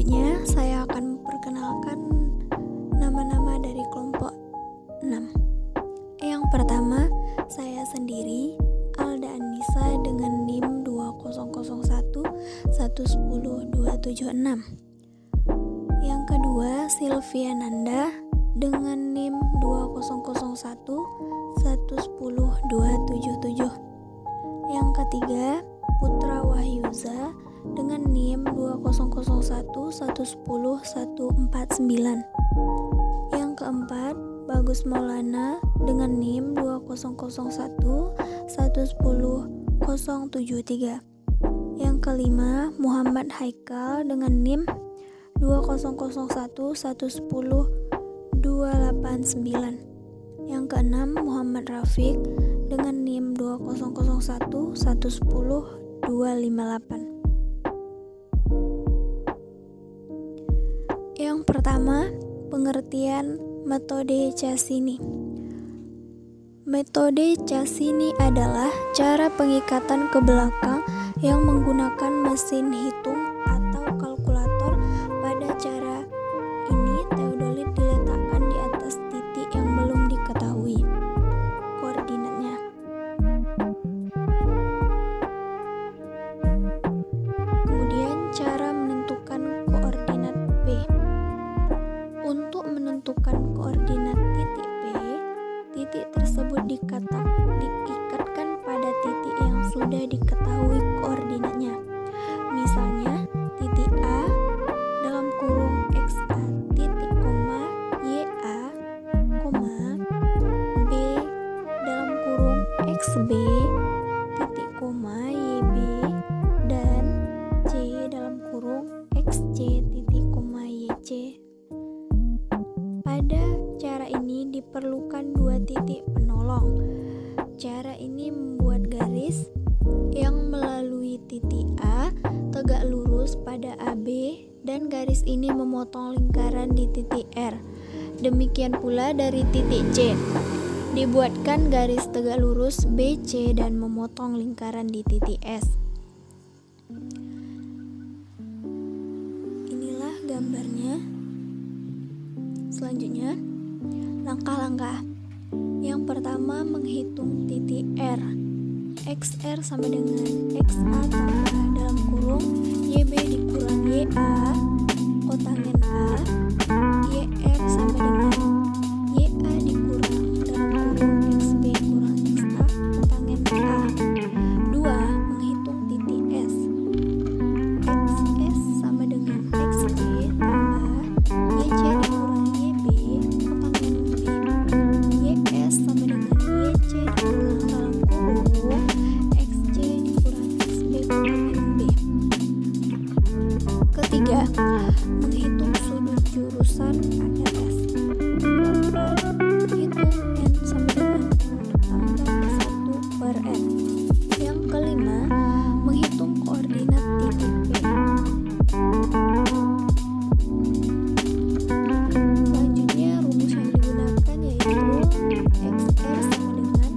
Selanjutnya, saya akan memperkenalkan nama-nama dari kelompok 6. Yang pertama, saya sendiri, Alda Andisa dengan NIM 2001 110 276. Yang kedua, Sylvia Nanda dengan NIM 2001 110 277. Yang ketiga, Putra Wahyuza dengan NIM 2001 110 149. Yang keempat, Bagus Maulana dengan NIM 2001 110 073. Yang kelima, Muhammad Haikal dengan NIM 2001 110 289. Yang keenam, Muhammad Rafiq dengan NIM 2001 110 258. Yang pertama, pengertian metode Cassini. Metode Cassini adalah cara pengikatan ke belakang yang menggunakan mesin hitung atau kalkulator. Pada cara ini, teodolit diletakkan di atas titik yang belum diketahui koordinatnya. Kemudian, cara menentukan koordinat P. Untuk menentukan koordinat titik P, titik tersebut diikatkan pada titik yang sudah diketahui koordinatnya. Misalnya, titik A dalam kurung XA titik koma YA koma B dalam kurung XB titik koma YB dan C dalam kurung XC titik koma YC. Pada cara ini diperlukan dua titik penolong. Cara ini membuat garis yang melalui titik A tegak lurus pada AB dan garis ini memotong lingkaran di titik R. Demikian pula dari titik C. Dibuatkan garis tegak lurus BC dan memotong lingkaran di titik S. Inilah gambarnya. Selanjutnya, langkah-langkah. Yang pertama, menghitung titik R. XR sama dengan XA tambah dalam kurung YB dikurang YA kotangen A. YR sama dengan YA dikurang dalam kurung XB kurang XA kotangen A. 2. Menghitung titik S. XS sama dengan XB tambah YC dikurang YB kotangen B. YS sama dengan YC dikurang dalam kurung XC dikurang XB kotangen B. Ketiga, menghitung sudut jurusan pada S. Keempat, hitung N sama dengan tambah 1 per N. Yang kelima, menghitung koordinat titik P. Selanjutnya, rumus yang digunakan yaitu XR sama dengan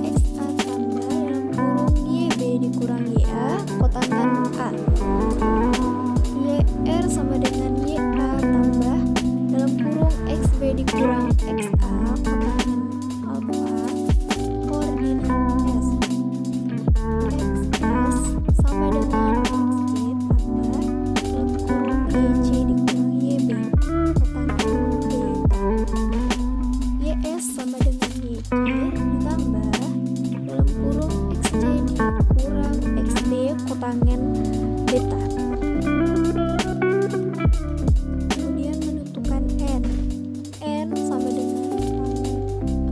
XA tambah dalam kurung YB dikurang YA kotangen A. YR sama dengan YA tambah dalam kurung XB dikurang XA kotangen alfa koordinat S. XS sama dengan XC tambah dalam kurung YC dikurang YB kotangen beta. YS sama dengan YC ditambah dalam kurung XC dikurang XB kotangen beta. Kemudian menentukan N. N sama dengan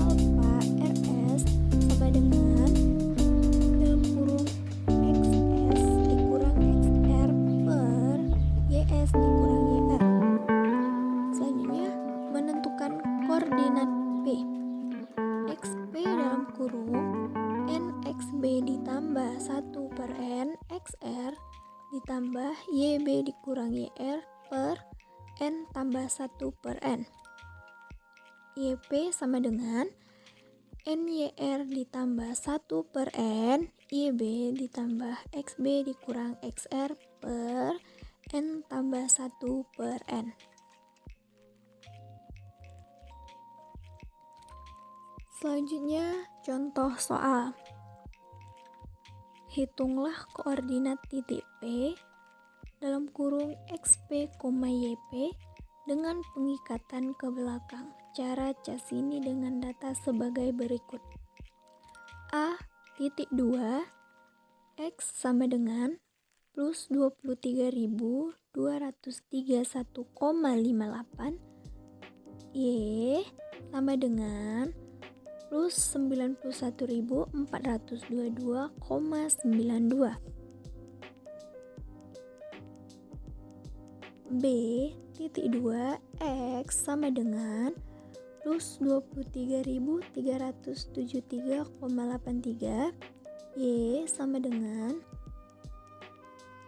alfa RS sama dengan dalam kurung XS dikurang XR per YS dikurang YR. Selanjutnya, menentukan koordinat P. XP dalam kurung NXB ditambah 1 per N XR ditambah YB dikurang YR per N tambah 1 per N. YP sama dengan NYR ditambah 1 per N YB ditambah XB dikurang XR per N tambah 1 per N. Selanjutnya, contoh soal. Hitunglah koordinat titik P dalam kurung XP, YP dengan pengikatan ke belakang. Cara cas ini dengan data sebagai berikut. A titik 2 X sama dengan plus 23.231,58, Y sama dengan plus 91.422,92. B titik 2 X sama dengan plus 23.373,83, Y sama dengan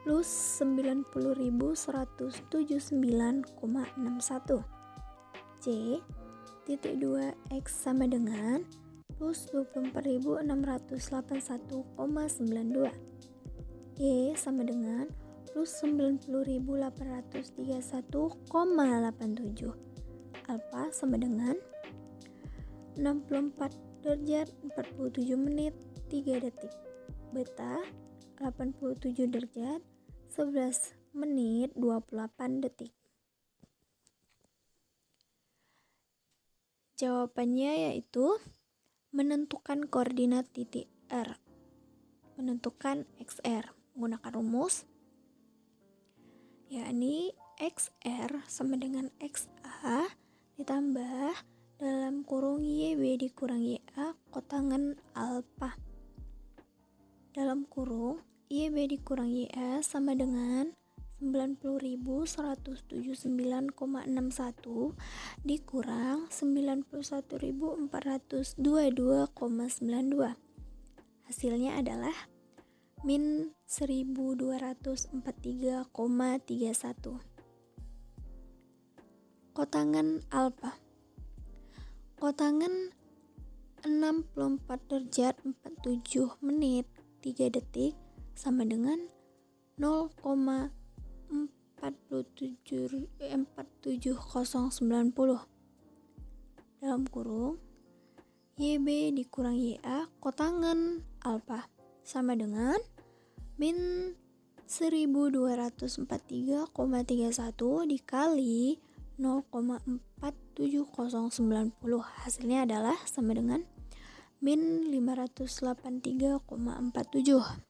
plus 90.179,61. C titik 2 X sama dengan plus 24.681,92, Y sama dengan plus 90.831,87. Alpha sama dengan 64 derajat 47 menit 3 detik. Beta 87 derajat 11 menit 28 detik. Jawabannya yaitu menentukan koordinat titik R, menentukan XR menggunakan rumus yakni XR sama dengan XA ditambah dalam kurung YB dikurang YA kotangan alfa. Dalam kurung YB dikurang YA sama dengan 90.179,61 dikurang 91.422,92. Hasilnya adalah min 1243,31. Kotangan alfa. Kotangan 64 derajat 47 menit 3 detik sama dengan 0,47090 dalam kurung YB dikurang YA kotangan alfa sama dengan min 1243,31 dikali 0,47090. Hasilnya adalah sama dengan min 583,47.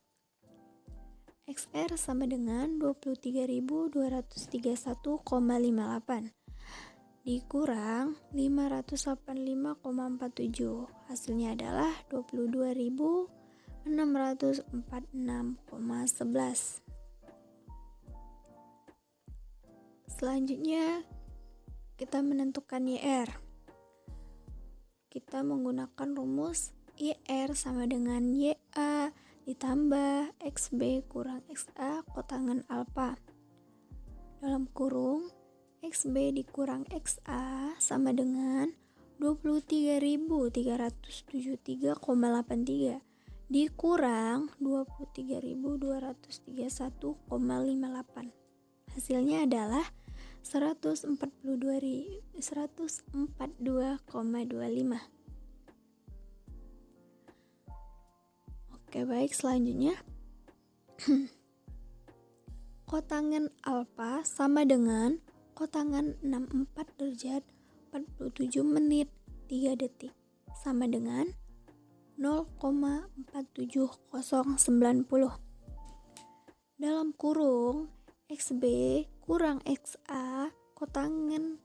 XR sama dengan 23.231,58 dikurang 585,47. Hasilnya adalah 22.646,11. Selanjutnya kita menentukan YR. Kita menggunakan rumus YR sama dengan YA ditambah XB kurang XA kotangan alfa. Dalam kurung XB dikurang XA sama dengan 23.373,83 dikurang 23.231,58. Hasilnya adalah 142,25. Oke, baik, selanjutnya kotangan alfa sama dengan kotangan 64 derajat 47 menit 3 detik sama dengan 0,47090. Dalam kurung XB kurang XA kotangan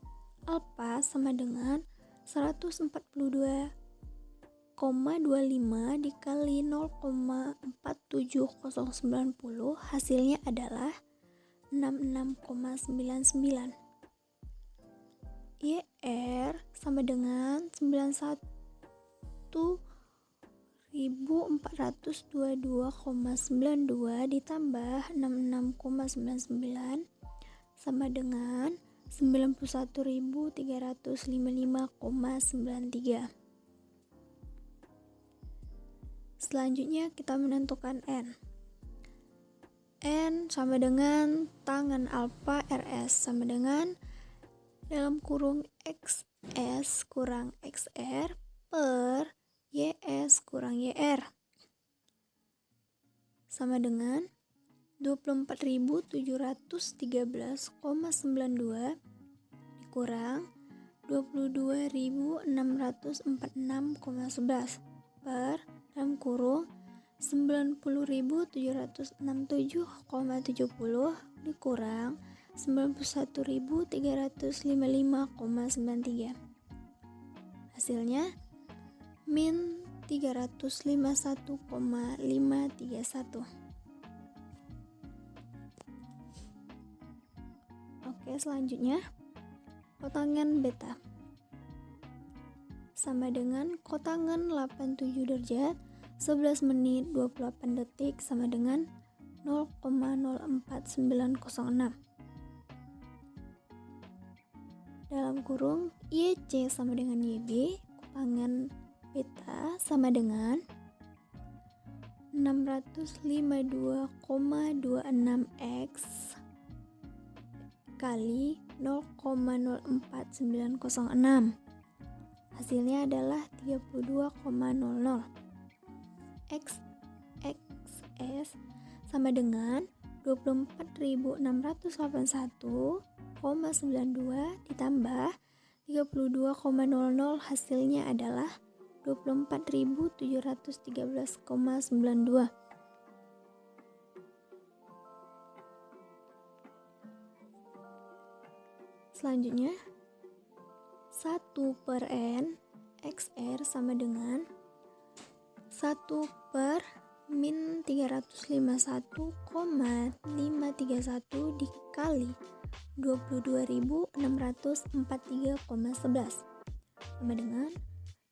alfa sama dengan 142,25 dikali 0,47090. Hasilnya adalah 66,99. YR sama dengan 91.422,92 ditambah 66,99 sama dengan 91.355,93. Selanjutnya kita menentukan N. N sama dengan tangan alfa RS sama dengan dalam kurung XS kurang XR per YS kurang YR sama dengan 24.713,92 dikurang 22.646,11 per dalam kurung 90.767,70 dikurang 91.355,93. Hasilnya min 351,531. Oke, selanjutnya kotangan beta sama dengan kotangan 87 derajat 11 menit 28 detik sama dengan 0,04906. Dalam kurung YC sama dengan YB, kotangan beta sama dengan 652,26x kali 0,04906. Hasilnya adalah 32,00. XS sama dengan 24.681,92 ditambah 32,00, hasilnya adalah 24.713,92. Selanjutnya 1 per N XR sama dengan 1 per min 351,531 dikali 22.643,11 sama dengan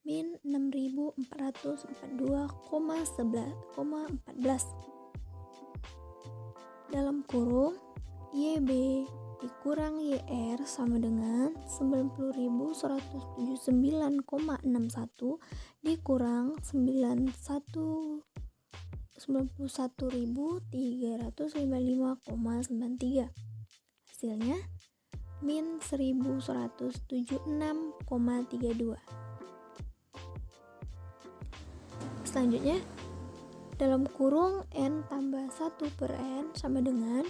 min 6.442,14 dalam kurung YB dikurang YR sama dengan 90.179,61 dikurang 91.355,93. Hasilnya min 1.176,32. Selanjutnya dalam kurung N tambah 1 per N sama dengan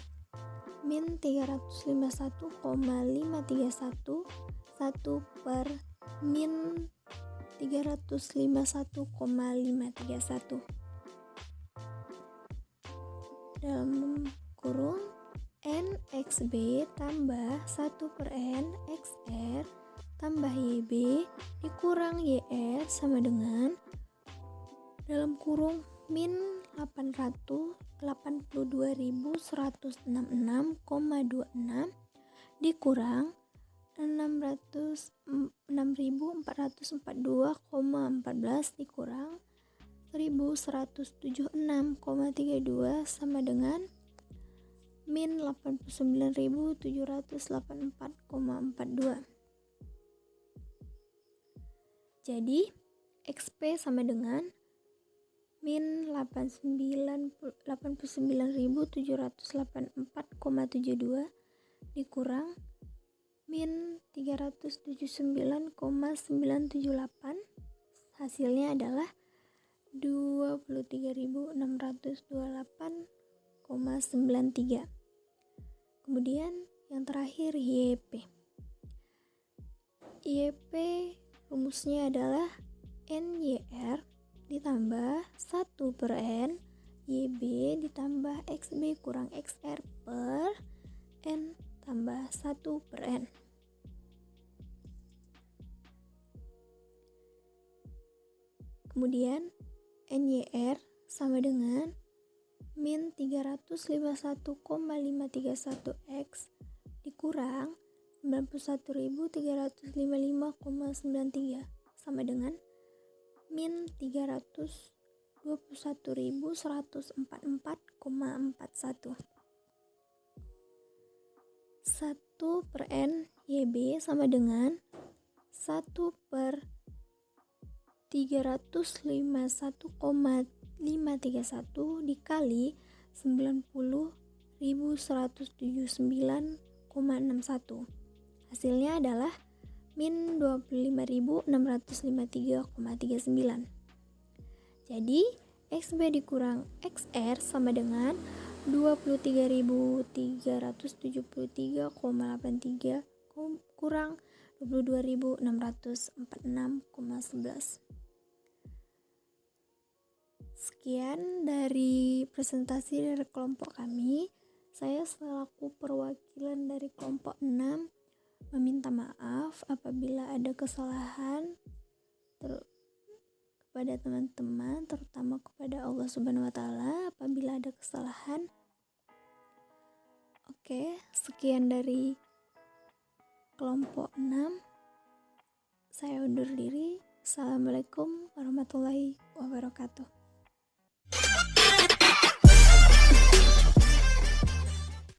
min 351,531 1 per min 351,531 dalam kurung NXB tambah 1 per N XR tambah YB dikurang YR sama dengan dalam kurung min 882.166,26 dikurang 6.442,14 dikurang 1.176,32 sama dengan min 89.784,42. Jadi XP sama dengan min 89.784,72 dikurang min 379,978, hasilnya adalah 23.628,93. Kemudian yang terakhir YP. YP rumusnya adalah NYR ditambah 1 per N YB ditambah XB kurang XR per N tambah 1 per N. Kemudian NYR sama dengan min 351,531x dikurang 91.355,93 sama dengan min 321.144,41. 1 per N YB sama dengan 1 per 351,531 dikali 90 1179,61. Hasilnya adalah min 25.653,39. Jadi XB dikurang XR sama dengan 23.373,83 kurang 22.646,11. Sekian dari presentasi dari kelompok kami. Saya selaku perwakilan dari kelompok 6 meminta maaf apabila ada kesalahan kepada teman-teman, terutama kepada Allah Subhanahu wa taala apabila ada kesalahan. Oke, sekian dari kelompok 6. Saya undur diri. Assalamualaikum warahmatullahi wabarakatuh.